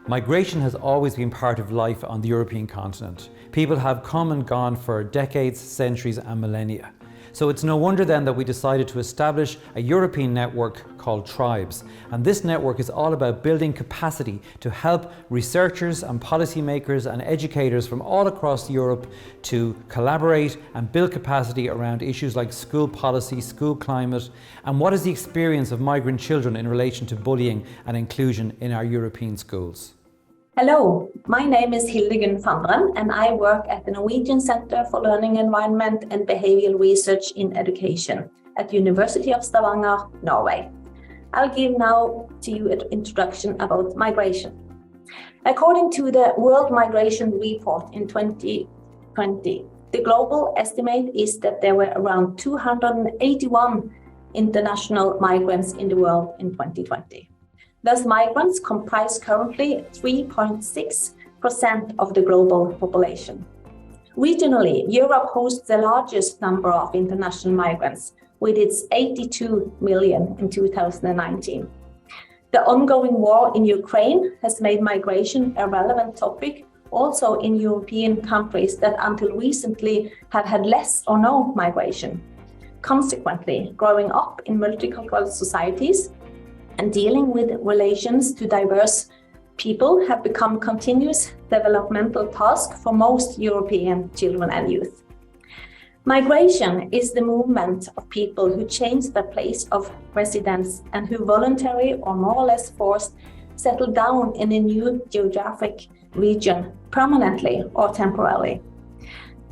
Migration has always been part of life on the European continent. People have come and gone for decades, centuries and millennia. So it's no wonder then that we decided to establish a European network called Tribes. And this network is all about building capacity to help researchers and policymakers and educators from all across Europe to collaborate and build capacity around issues like school policy, school climate, and what is the experience of migrant children in relation to bullying and inclusion in our European schools. Hello, my name is Hildegunn Fandren and I work at the Norwegian Center for Learning Environment and Behavioral Research in Education at the University of Stavanger, Norway. I'll give now to you an introduction about migration. According to the World Migration Report in 2020, the global estimate is that there were around 281 international migrants in the world in 2020. Thus, migrants comprise currently 3.6% of the global population. Regionally, Europe hosts the largest number of international migrants, with its 82 million in 2019. The ongoing war in Ukraine has made migration a relevant topic also in European countries that until recently have had less or no migration. Consequently, growing up in multicultural societies and dealing with relations to diverse people have become continuous developmental task for most European children and youth. Migration is the movement of people who change their place of residence and who voluntarily or more or less forced settle down in a new geographic region permanently or temporarily.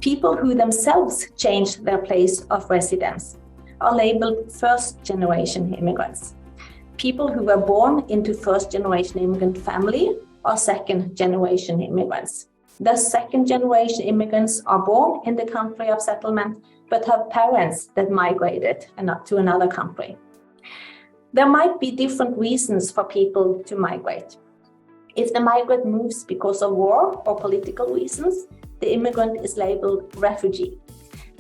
People who themselves change their place of residence are labeled first-generation immigrants. People who were born into first-generation immigrant family are second-generation immigrants. Thus, second-generation immigrants are born in the country of settlement, but have parents that migrated to another country. There might be different reasons for people to migrate. If the migrant moves because of war or political reasons, the immigrant is labeled refugee.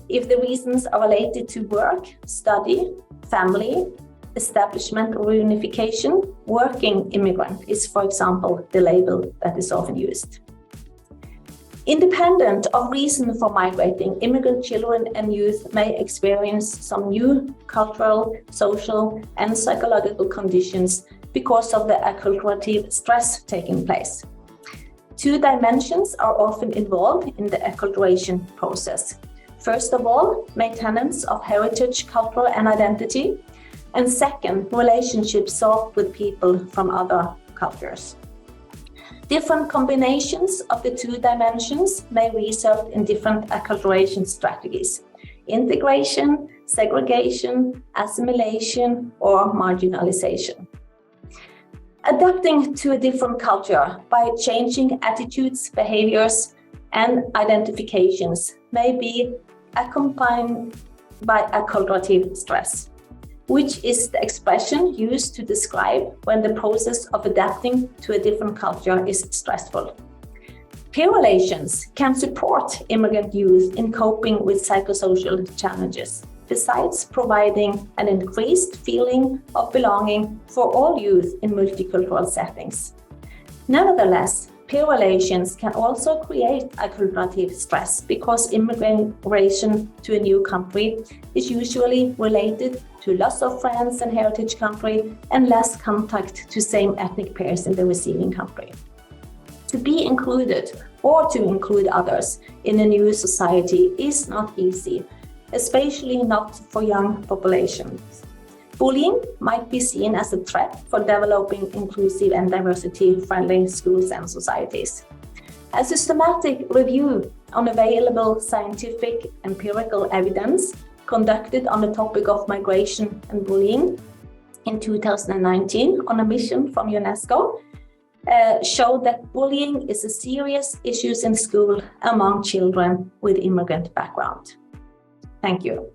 If the reasons are related to work, study, family, establishment or reunification, working immigrant is, for example, the label that is often used. Independent of reason for migrating, immigrant children and youth may experience some new cultural, social, and psychological conditions because of the acculturative stress taking place. Two dimensions are often involved in the acculturation process. First of all, maintenance of heritage, culture, and identity. And second, relationships sought with people from other cultures. Different combinations of the two dimensions may result in different acculturation strategies: integration, segregation, assimilation, or marginalization. Adapting to a different culture by changing attitudes, behaviors, and identifications may be accompanied by acculturative stress, which is the expression used to describe when the process of adapting to a different culture is stressful. Peer relations can support immigrant youth in coping with psychosocial challenges, besides providing an increased feeling of belonging for all youth in multicultural settings. Nevertheless, peer relations can also create acculturative stress because immigration to a new country is usually related to loss of friends and heritage country and less contact to same ethnic peers in the receiving country. To be included or to include others in a new society is not easy, especially not for young populations. Bullying might be seen as a threat for developing inclusive and diversity-friendly schools and societies. A systematic review on available scientific empirical evidence conducted on the topic of migration and bullying in 2019 on a mission from UNESCO showed that bullying is a serious issue in school among children with immigrant background. Thank you.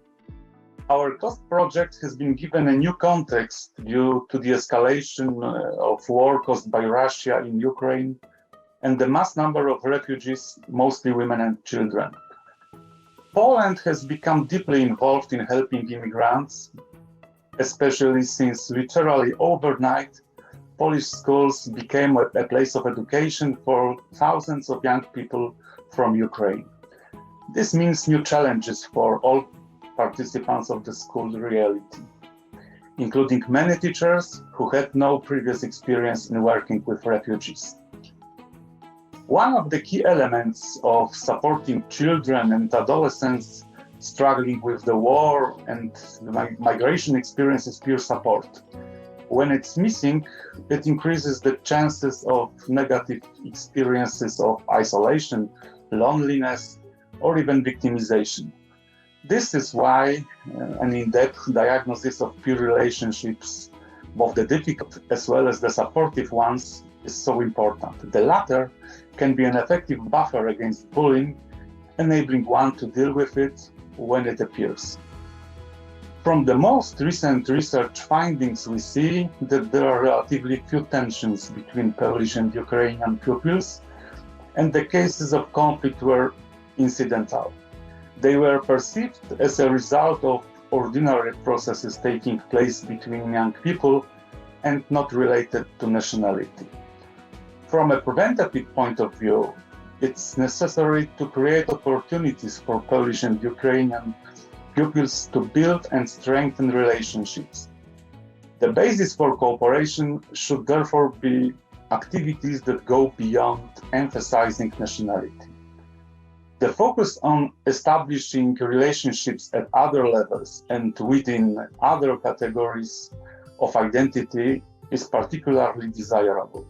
Our COST project has been given a new context due to the escalation of war caused by Russia in Ukraine and the mass number of refugees, mostly women and children. Poland has become deeply involved in helping immigrants, especially since literally overnight, Polish schools became a place of education for thousands of young people from Ukraine. This means new challenges for all participants of the school reality, including many teachers who had no previous experience in working with refugees. One of the key elements of supporting children and adolescents struggling with the war and the migration experience is peer support. When it's missing, it increases the chances of negative experiences of isolation, loneliness, or even victimization. This is why an in-depth diagnosis of peer relationships, both the difficult as well as the supportive ones, is so important. The latter can be an effective buffer against bullying, enabling one to deal with it when it appears. From the most recent research findings, we see that there are relatively few tensions between Polish and Ukrainian pupils, and the cases of conflict were incidental. They were perceived as a result of ordinary processes taking place between young people and not related to nationality. From a preventative point of view, it's necessary to create opportunities for Polish and Ukrainian pupils to build and strengthen relationships. The basis for cooperation should therefore be activities that go beyond emphasizing nationality. The focus on establishing relationships at other levels and within other categories of identity is particularly desirable,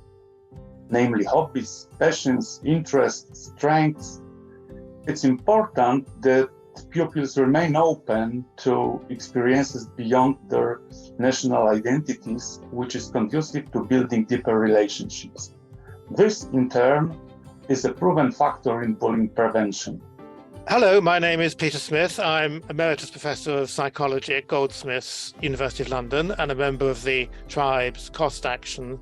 namely hobbies, passions, interests, strengths. It's important that pupils remain open to experiences beyond their national identities, which is conducive to building deeper relationships. This, in turn, is a proven factor in bullying prevention. Hello, my name is Peter Smith. I'm Emeritus Professor of Psychology at Goldsmiths, University of London, and a member of the Tribe's Cost Action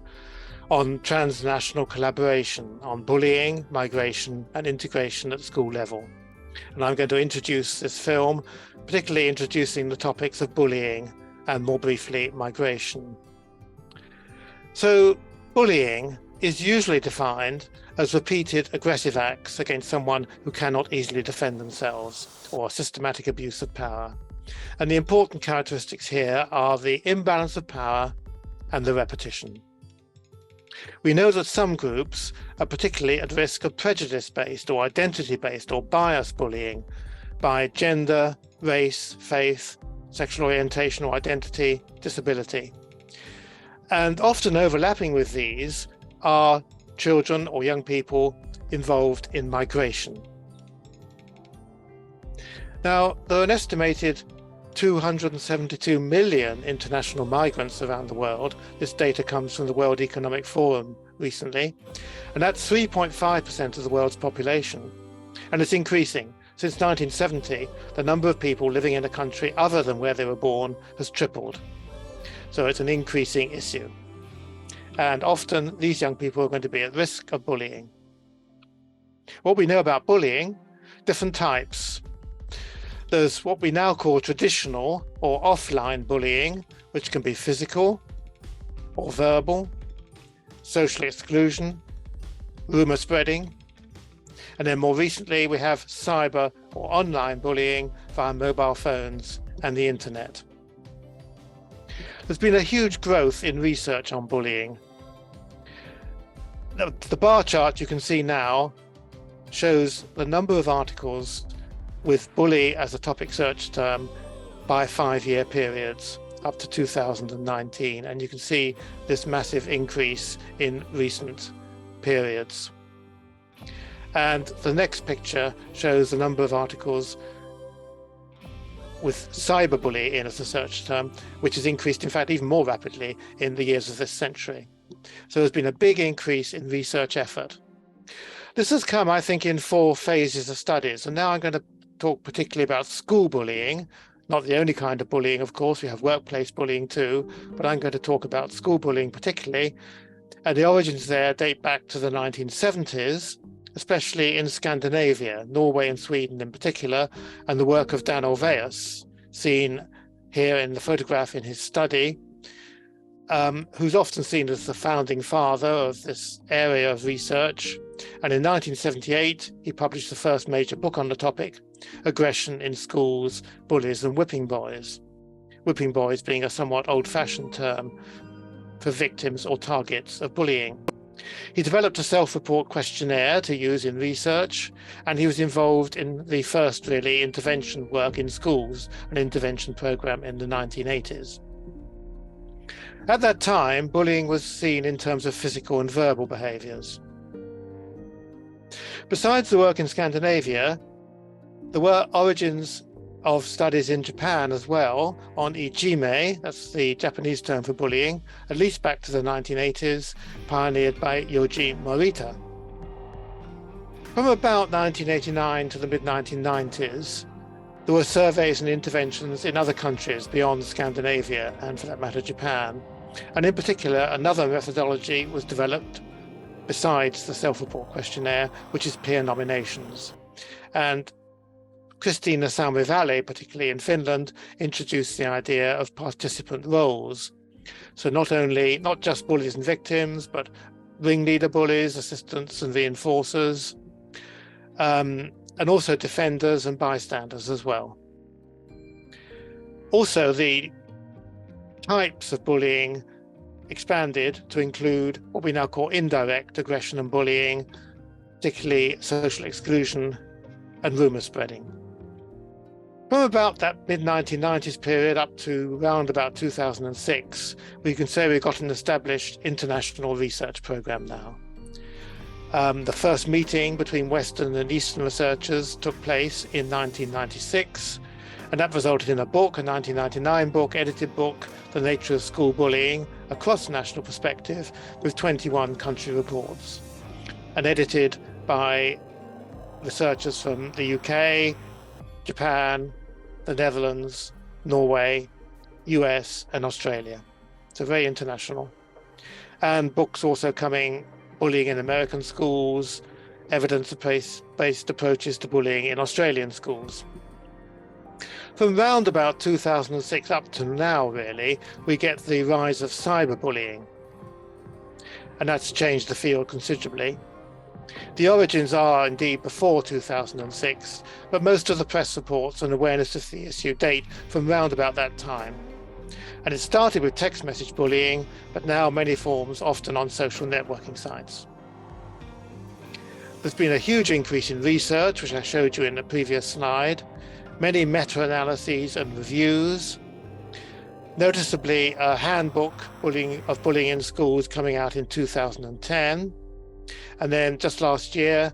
on transnational collaboration on bullying, migration, and integration at school level. And I'm going to introduce this film, particularly introducing the topics of bullying and, more briefly, migration. So, bullying is usually defined as repeated aggressive acts against someone who cannot easily defend themselves, or systematic abuse of power. And the important characteristics here are the imbalance of power and the repetition. We know that some groups are particularly at risk of prejudice-based or identity-based or bias bullying by gender, race, faith, sexual orientation or identity, disability. And often overlapping with these are children or young people involved in migration. Now, there are an estimated 272 million international migrants around the world. This data comes from the World Economic Forum recently, and that's 3.5% of the world's population. And it's increasing. Since 1970, the number of people living in a country other than where they were born has tripled. So it's an increasing issue. And often these young people are going to be at risk of bullying. What we know about bullying, different types. There's what we now call traditional or offline bullying, which can be physical or verbal, social exclusion, rumor spreading. And then more recently, we have cyber or online bullying via mobile phones and the internet. There's been a huge growth in research on bullying. The bar chart you can see now shows the number of articles with bully as a topic search term by 5-year periods up to 2019. And you can see this massive increase in recent periods. And the next picture shows the number of articles with cyberbullying as a search term, which has increased, in fact, even more rapidly in the years of this century. So there's been a big increase in research effort. This has come, I think, in 4 phases of studies. And now I'm going to talk particularly about school bullying, not the only kind of bullying, of course. We have workplace bullying too, but I'm going to talk about school bullying particularly. And the origins there date back to the 1970s, especially in Scandinavia, Norway and Sweden in particular, and the work of Dan Olweus, seen here in the photograph in his study, who's often seen as the founding father of this area of research. And in 1978, he published the first major book on the topic, Aggression in Schools, Bullies and Whipping Boys. Whipping boys being a somewhat old-fashioned term for victims or targets of bullying. He developed a self-report questionnaire to use in research, and he was involved in the first really intervention work in schools, an intervention program in the 1980s. At that time, bullying was seen in terms of physical and verbal behaviors. Besides the work in Scandinavia, there were origins of studies in Japan as well on ijime, that's the Japanese term for bullying, at least back to the 1980s, pioneered by Yoji Morita. From about 1989 to the mid-1990s, there were surveys and interventions in other countries beyond Scandinavia and, for that matter, Japan. And in particular, another methodology was developed besides the self-report questionnaire, which is peer nominations. And Kristiina Salmi-Väli, particularly in Finland, introduced the idea of participant roles. So not just bullies and victims, but ringleader bullies, assistants and reinforcers, and also defenders and bystanders as well. Also, the types of bullying expanded to include what we now call indirect aggression and bullying, particularly social exclusion and rumour spreading. From about that mid-1990s period up to around about 2006, we can say we've got an established international research program now. The first meeting between Western and Eastern researchers took place in 1996, and that resulted in a book, a 1999 book, edited book, The Nature of School Bullying, a cross-national perspective with 21 country reports, and edited by researchers from the UK, Japan, the Netherlands, Norway, US, and Australia. So very international. And books also coming, Bullying in American Schools, Evidence-Based Approaches to Bullying in Australian Schools. From around about 2006 up to now, really, we get the rise of cyberbullying. And that's changed the field considerably. The origins are indeed before 2006, but most of the press reports and awareness of the issue date from round about that time. And it started with text message bullying, but now many forms, often on social networking sites. There's been a huge increase in research, which I showed you in the previous slide, many meta-analyses and reviews, noticeably a handbook of bullying in schools coming out in 2010. And then just last year,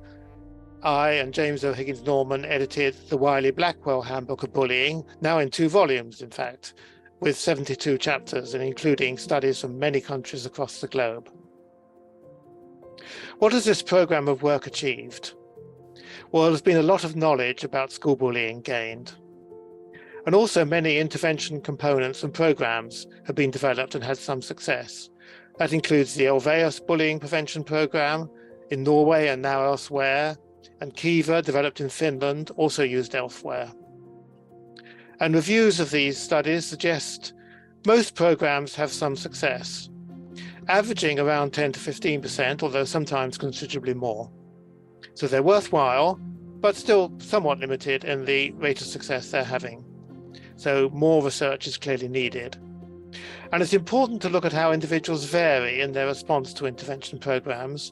I and James O'Higgins Norman edited the Wiley-Blackwell Handbook of Bullying, now in 2 volumes, in fact, with 72 chapters and including studies from many countries across the globe. What has this program of work achieved? Well, there's been a lot of knowledge about school bullying gained. And also many intervention components and programs have been developed and had some success. That includes the Elveus Bullying Prevention Program in Norway and now elsewhere, and Kiva, developed in Finland, also used elsewhere. And reviews of these studies suggest most programs have some success, averaging around 10 to 15%, although sometimes considerably more. So they're worthwhile, but still somewhat limited in the rate of success they're having. So more research is clearly needed. And it's important to look at how individuals vary in their response to intervention programs,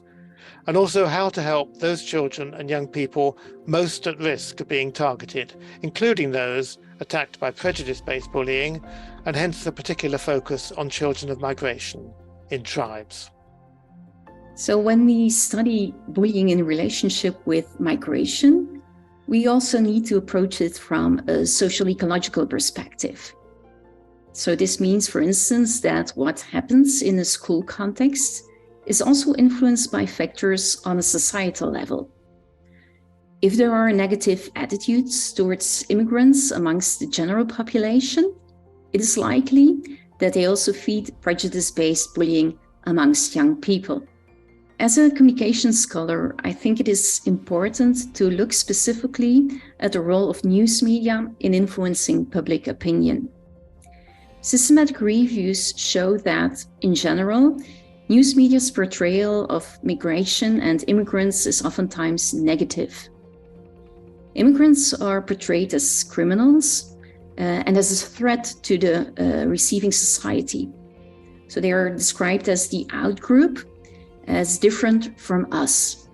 and also how to help those children and young people most at risk of being targeted, including those attacked by prejudice-based bullying, and hence the particular focus on children of migration in tribes. So when we study bullying in relationship with migration, we also need to approach it from a social ecological perspective. So this means, for instance, that what happens in a school context is also influenced by factors on a societal level. If there are negative attitudes towards immigrants amongst the general population, it is likely that they also feed prejudice-based bullying amongst young people. As a communication scholar, I think it is important to look specifically at the role of news media in influencing public opinion. Systematic reviews show that, in general, news media's portrayal of migration and immigrants is oftentimes negative. Immigrants are portrayed as criminals and as a threat to the receiving society. So they are described as the out-group, as different from us.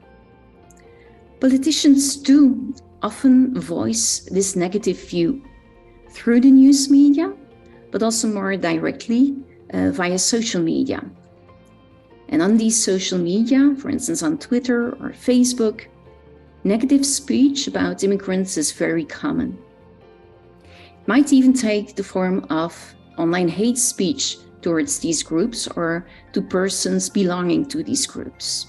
Politicians too often voice this negative view through the news media, but also more directly via social media. And on these social media, for instance on Twitter or Facebook, negative speech about immigrants is very common. It might even take the form of online hate speech towards these groups or to persons belonging to these groups.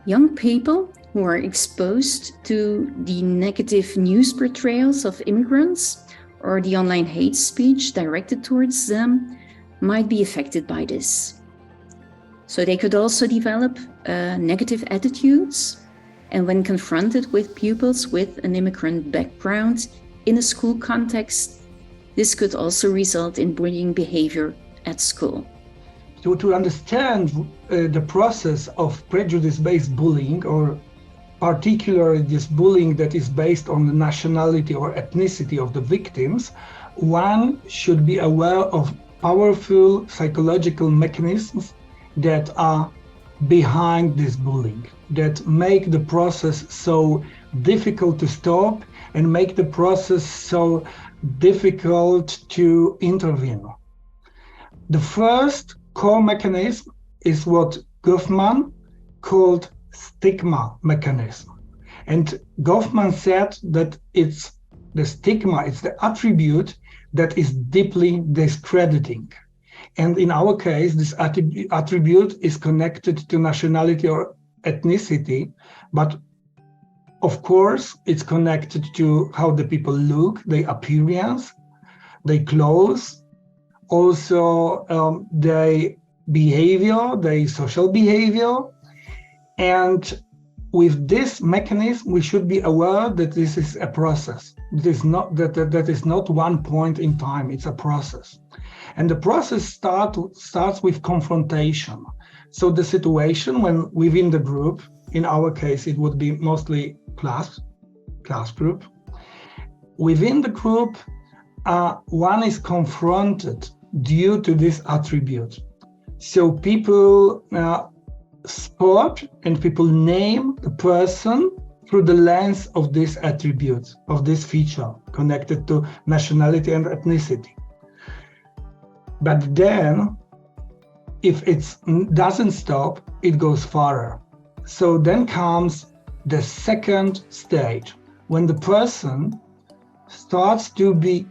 Young people who are exposed to the negative news portrayals of immigrants or the online hate speech directed towards them might be affected by this. So they could also develop negative attitudes, and when confronted with pupils with an immigrant background in a school context, this could also result in bullying behavior at school. So to understand the process of prejudice-based bullying, or particularly this bullying that is based on the nationality or ethnicity of the victims, one should be aware of powerful psychological mechanisms that are behind this bullying, that make the process so difficult to stop and make the process so difficult to intervene. The first core mechanism is what Goffman called stigma mechanism. And Goffman said that it's the stigma, it's the attribute that is deeply discrediting. And in our case, this attribute is connected to nationality or ethnicity, but of course, it's connected to how the people look, their appearance, their clothes, also their behavior, their social behavior. And with this mechanism, we should be aware that this is a process. It is not that is not one point in time, it's a process. And the process starts with confrontation. So the situation when within the group, in our case, it would be mostly class group. Within the group, one is confronted due to this attribute. So people spot and people name the person through the lens of this attribute, of this feature connected to nationality and ethnicity. But then, if it doesn't stop, it goes farther. So then comes the second stage, when the person starts to be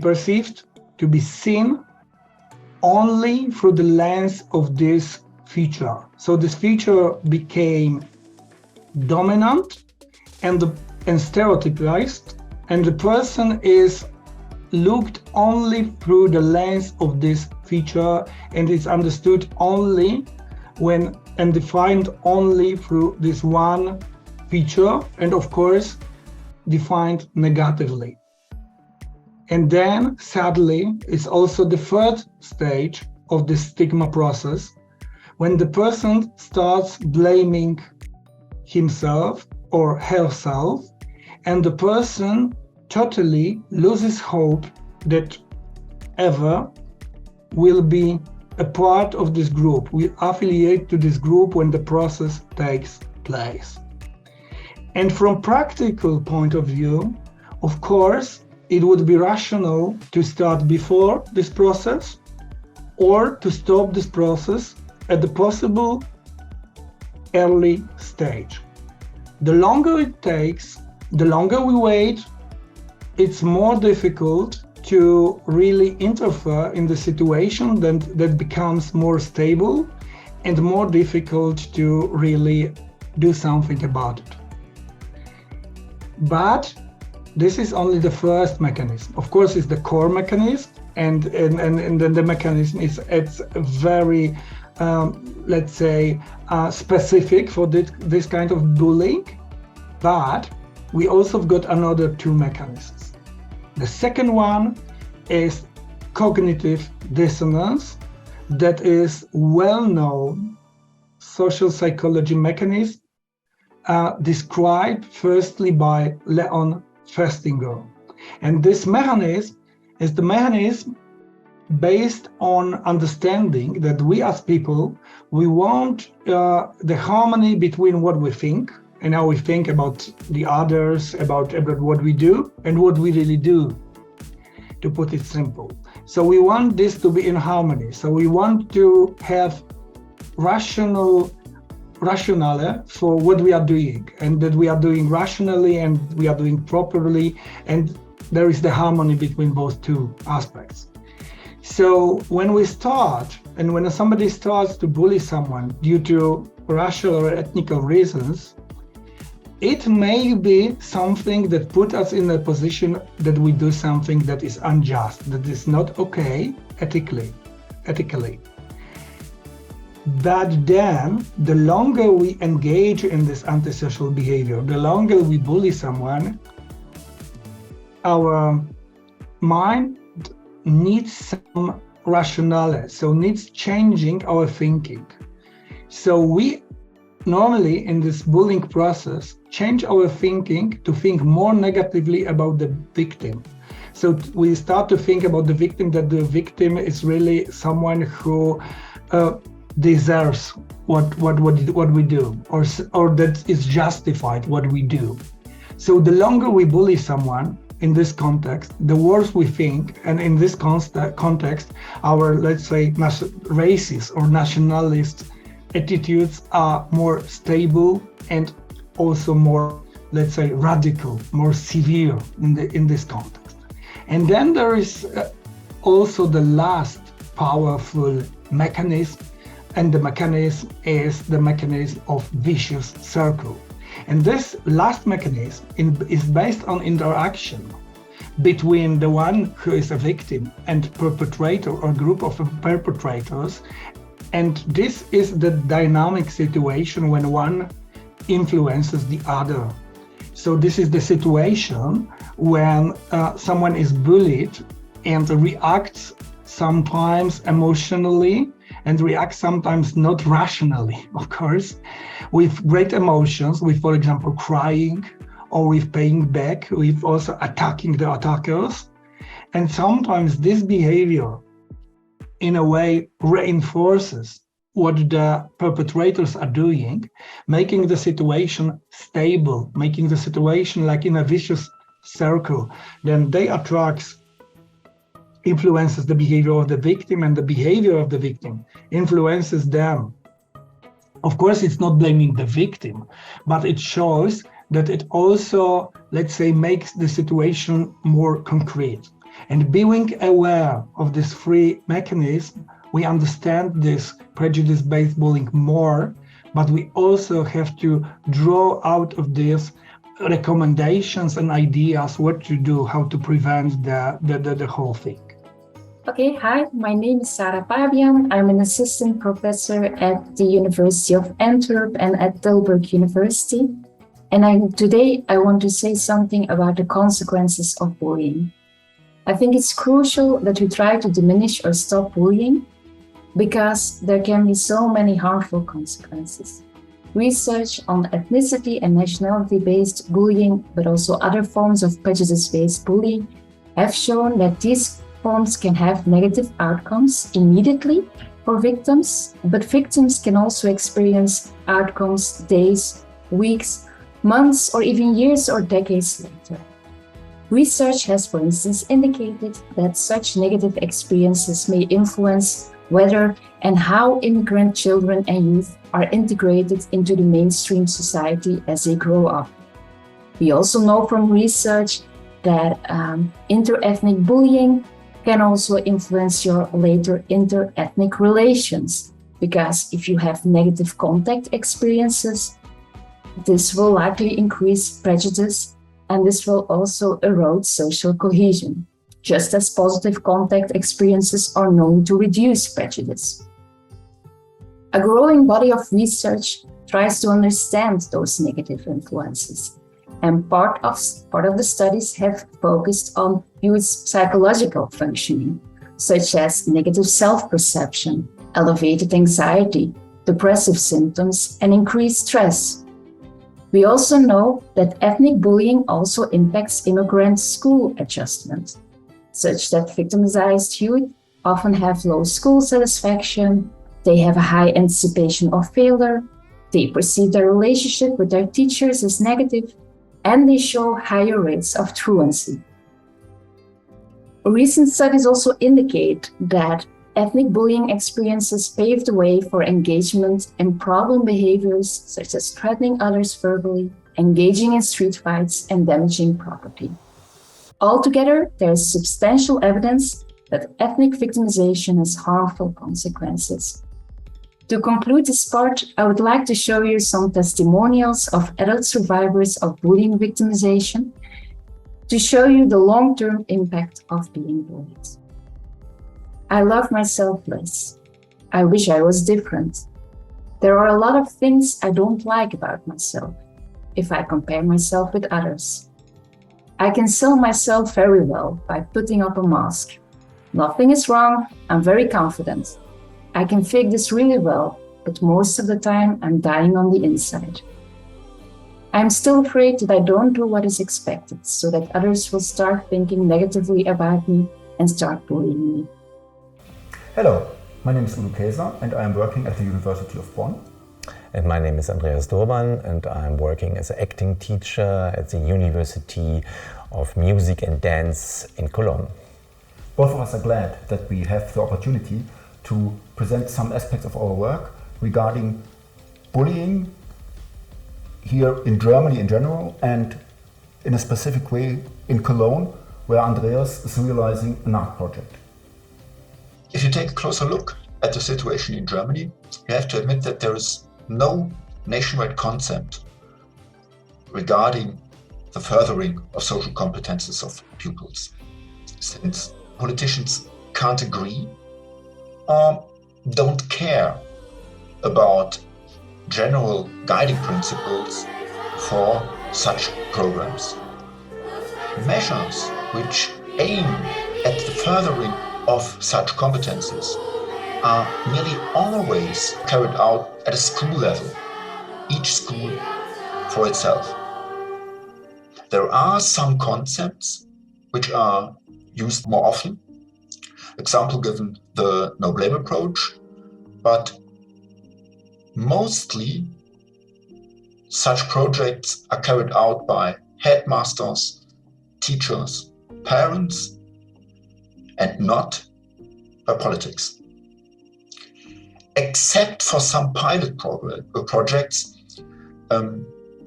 perceived, to be seen only through the lens of this feature. So this feature became dominant and stereotypized, and the person is looked only through the lens of this feature, and it's understood only when and defined only through this one feature, and of course defined negatively. And then sadly, it's also the third stage of the stigma process, when the person starts blaming himself or herself, and the person totally loses hope that ever will be a part of this group, will affiliate to this group when the process takes place. And from practical point of view, of course, it would be rational to start before this process or to stop this process at the possible early stage. The longer it takes, the longer we wait, it's more difficult to really interfere in the situation, that becomes more stable and more difficult to really do something about it. But this is only the first mechanism. Of course, it's the core mechanism, and then the mechanism it's very, let's say, specific for this kind of bullying. But we also got another two mechanisms. The second one is cognitive dissonance, that is well-known social psychology mechanism described firstly by Leon Festinger. And this mechanism is the mechanism based on understanding that we as people, we want the harmony between what we think and how we think about the others, about what we do and what we really do, to put it simple. So we want this to be in harmony. So we want to have rationale for what we are doing, and that we are doing rationally and we are doing properly, and there is the harmony between both two aspects. So when we start, and when somebody starts to bully someone due to racial or ethnical reasons, it may be something that puts us in a position that we do something that is unjust, that is not okay ethically. But then, the longer we engage in this antisocial behavior, the longer we bully someone, our mind needs some rationale, so needs changing our thinking. So we normally in this bullying process change our thinking to think more negatively about the victim. So we start to think about the victim, that the victim is really someone who deserves what we do, or that is justified what we do. So the longer we bully someone in this context, the worse we think, and in this context, our, let's say, racist or nationalist attitudes are more stable and also more, let's say, radical, more severe in this context. And then there is also the last powerful mechanism, and the mechanism is the mechanism of vicious circle. And this last mechanism is based on interaction between the one who is a victim and perpetrator or group of perpetrators. And this is the dynamic situation when one influences the other. So this is the situation when someone is bullied and reacts sometimes emotionally and reacts sometimes not rationally, of course, with great emotions, with, for example, crying, or with paying back, with also attacking the attackers. And sometimes this behavior, in a way, reinforces what the perpetrators are doing, making the situation stable, making the situation like in a vicious circle. Then they influences the behavior of the victim, and the behavior of the victim influences them. Of course, it's not blaming the victim, but it shows that it also, let's say, makes the situation more concrete. And being aware of this three mechanisms, we understand this prejudice-based bullying more, but we also have to draw out of this recommendations and ideas what to do, how to prevent the whole thing. Okay, hi, my name is Sarah Pabian. I'm an assistant professor at the University of Antwerp and at Tilburg University. And today I want to say something about the consequences of bullying. I think it's crucial that we try to diminish or stop bullying, because there can be so many harmful consequences. Research on ethnicity and nationality-based bullying, but also other forms of prejudice-based bullying, have shown that these forms can have negative outcomes immediately for victims, but victims can also experience outcomes days, weeks, months, or even years or decades later. Research has, for instance, indicated that such negative experiences may influence whether and how immigrant children and youth are integrated into the mainstream society as they grow up. We also know from research that inter-ethnic bullying can also influence your later inter-ethnic relations, because if you have negative contact experiences, this will likely increase prejudice, and this will also erode social cohesion, just as positive contact experiences are known to reduce prejudice. A growing body of research tries to understand those negative influences, and part of the studies have focused on youth's psychological functioning, such as negative self-perception, elevated anxiety, depressive symptoms, and increased stress. We also know that ethnic bullying also impacts immigrant school adjustment, such that victimized youth often have low school satisfaction, they have a high anticipation of failure, they perceive their relationship with their teachers as negative, and they show higher rates of truancy. Recent studies also indicate that ethnic bullying experiences pave the way for engagement in problem behaviors such as threatening others verbally, engaging in street fights, and damaging property. Altogether, there is substantial evidence that ethnic victimization has harmful consequences. To conclude this part, I would like to show you some testimonials of adult survivors of bullying victimization to show you the long-term impact of being bullied. I love myself less. I wish I was different. There are a lot of things I don't like about myself if I compare myself with others. I can sell myself very well by putting up a mask. Nothing is wrong, I'm very confident. I can fake this really well, but most of the time I'm dying on the inside. I'm still afraid that I don't do what is expected, so that others will start thinking negatively about me and start bullying me. Hello, my name is Udo Käser and I am working at the University of Bonn. And my name is Andreas Durban and I'm working as an acting teacher at the University of Music and Dance in Cologne. Both of us are glad that we have the opportunity to present some aspects of our work regarding bullying here in Germany in general and in a specific way in Cologne, where Andreas is realizing an art project. If you take a closer look at the situation in Germany, you have to admit that there is no nationwide concept regarding the furthering of social competences of pupils. Since politicians can't agree or don't care about general guiding principles for such programs. Measures which aim at the furthering of such competences are nearly always carried out at a school level, each school for itself. There are some concepts which are used more often, example given the no blame approach, but mostly such projects are carried out by headmasters, teachers, parents, and not by politics. Except for some pilot projects,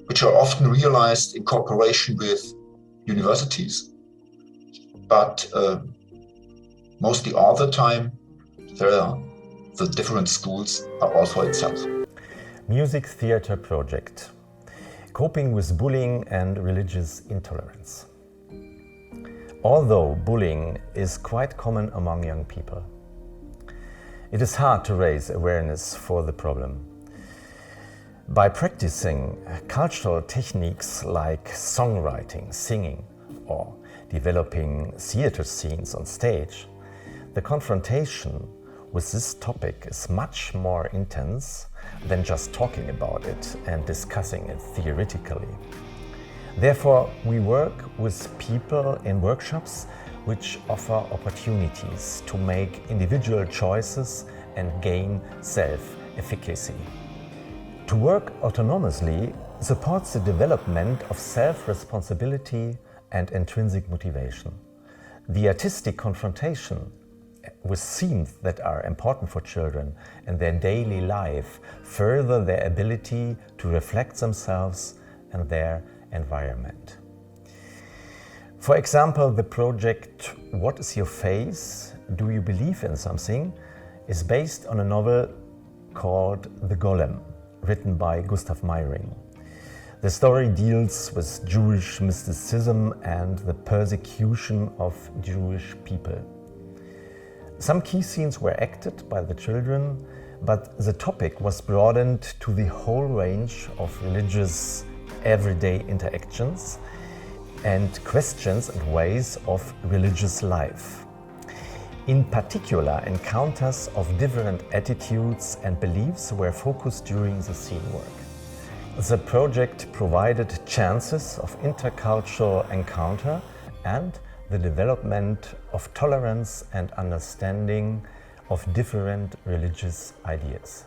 which are often realized in cooperation with universities, but mostly all the time, the different schools are all for itself. Music Theatre Project. Coping with bullying and religious intolerance. Although bullying is quite common among young people, it is hard to raise awareness for the problem. By practicing cultural techniques like songwriting, singing, or developing theater scenes on stage, the confrontation with this topic is much more intense than just talking about it and discussing it theoretically. Therefore, we work with people in workshops which offer opportunities to make individual choices and gain self-efficacy. To work autonomously supports the development of self-responsibility and intrinsic motivation. The artistic confrontation with themes that are important for children and their daily life further their ability to reflect themselves and their environment. For example, the project What is Your Face? Do You Believe in Something? Is based on a novel called The Golem, written by Gustav Meiring. The story deals with Jewish mysticism and the persecution of Jewish people. Some key scenes were acted by the children, but the topic was broadened to the whole range of religious everyday interactions and questions and ways of religious life. In particular, encounters of different attitudes and beliefs were focused during the scene work. The project provided chances of intercultural encounter and the development of tolerance and understanding of different religious ideas.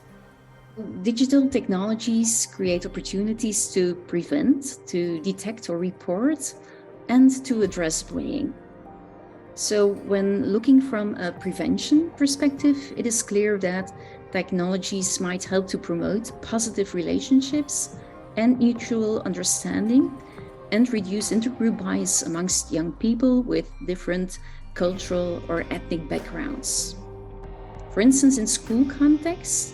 Digital technologies create opportunities to prevent, to detect or report, and to address bullying. So when looking from a prevention perspective, it is clear that technologies might help to promote positive relationships and mutual understanding and reduce intergroup bias amongst young people with different cultural or ethnic backgrounds. For instance, in school contexts,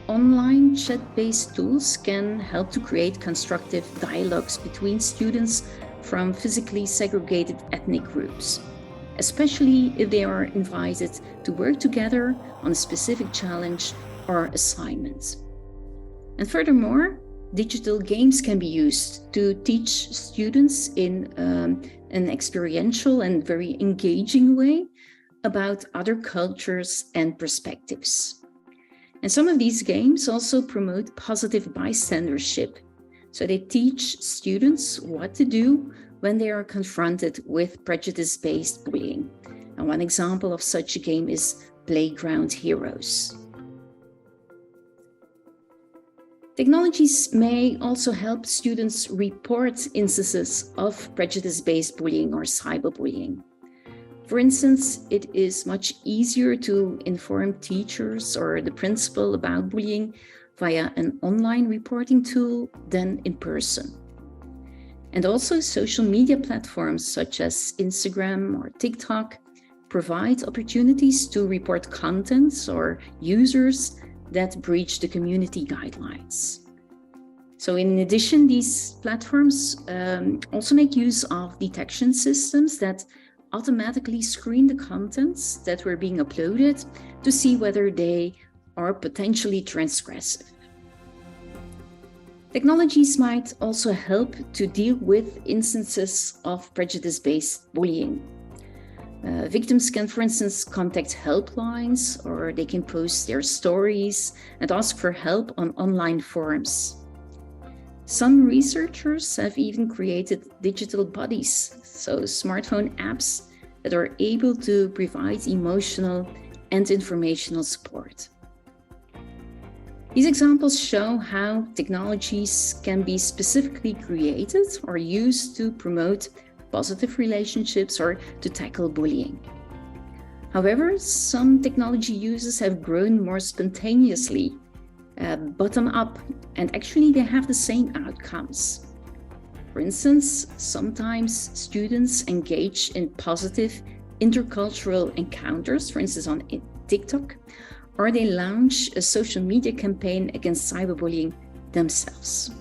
online chat-based tools can help to create constructive dialogues between students from physically segregated ethnic groups, especially if they are invited to work together on a specific challenge or assignment. And furthermore, digital games can be used to teach students in an experiential and very engaging way about other cultures and perspectives. And some of these games also promote positive bystandership. So they teach students what to do when they are confronted with prejudice-based bullying. And one example of such a game is Playground Heroes. Technologies may also help students report instances of prejudice-based bullying or cyberbullying. For instance, it is much easier to inform teachers or the principal about bullying via an online reporting tool than in person. And also social media platforms such as Instagram or TikTok provide opportunities to report contents or users that breach the community guidelines. So in addition, these platforms also make use of detection systems that automatically screen the contents that were being uploaded to see whether they are potentially transgressive. Technologies might also help to deal with instances of prejudice-based bullying. Victims can, for instance, contact helplines, or they can post their stories and ask for help on online forums. Some researchers have even created digital buddies, so smartphone apps that are able to provide emotional and informational support. These examples show how technologies can be specifically created or used to promote positive relationships or to tackle bullying. However, some technology uses have grown more spontaneously, bottom up, and actually they have the same outcomes. For instance, sometimes students engage in positive intercultural encounters, for instance on TikTok, or they launch a social media campaign against cyberbullying themselves.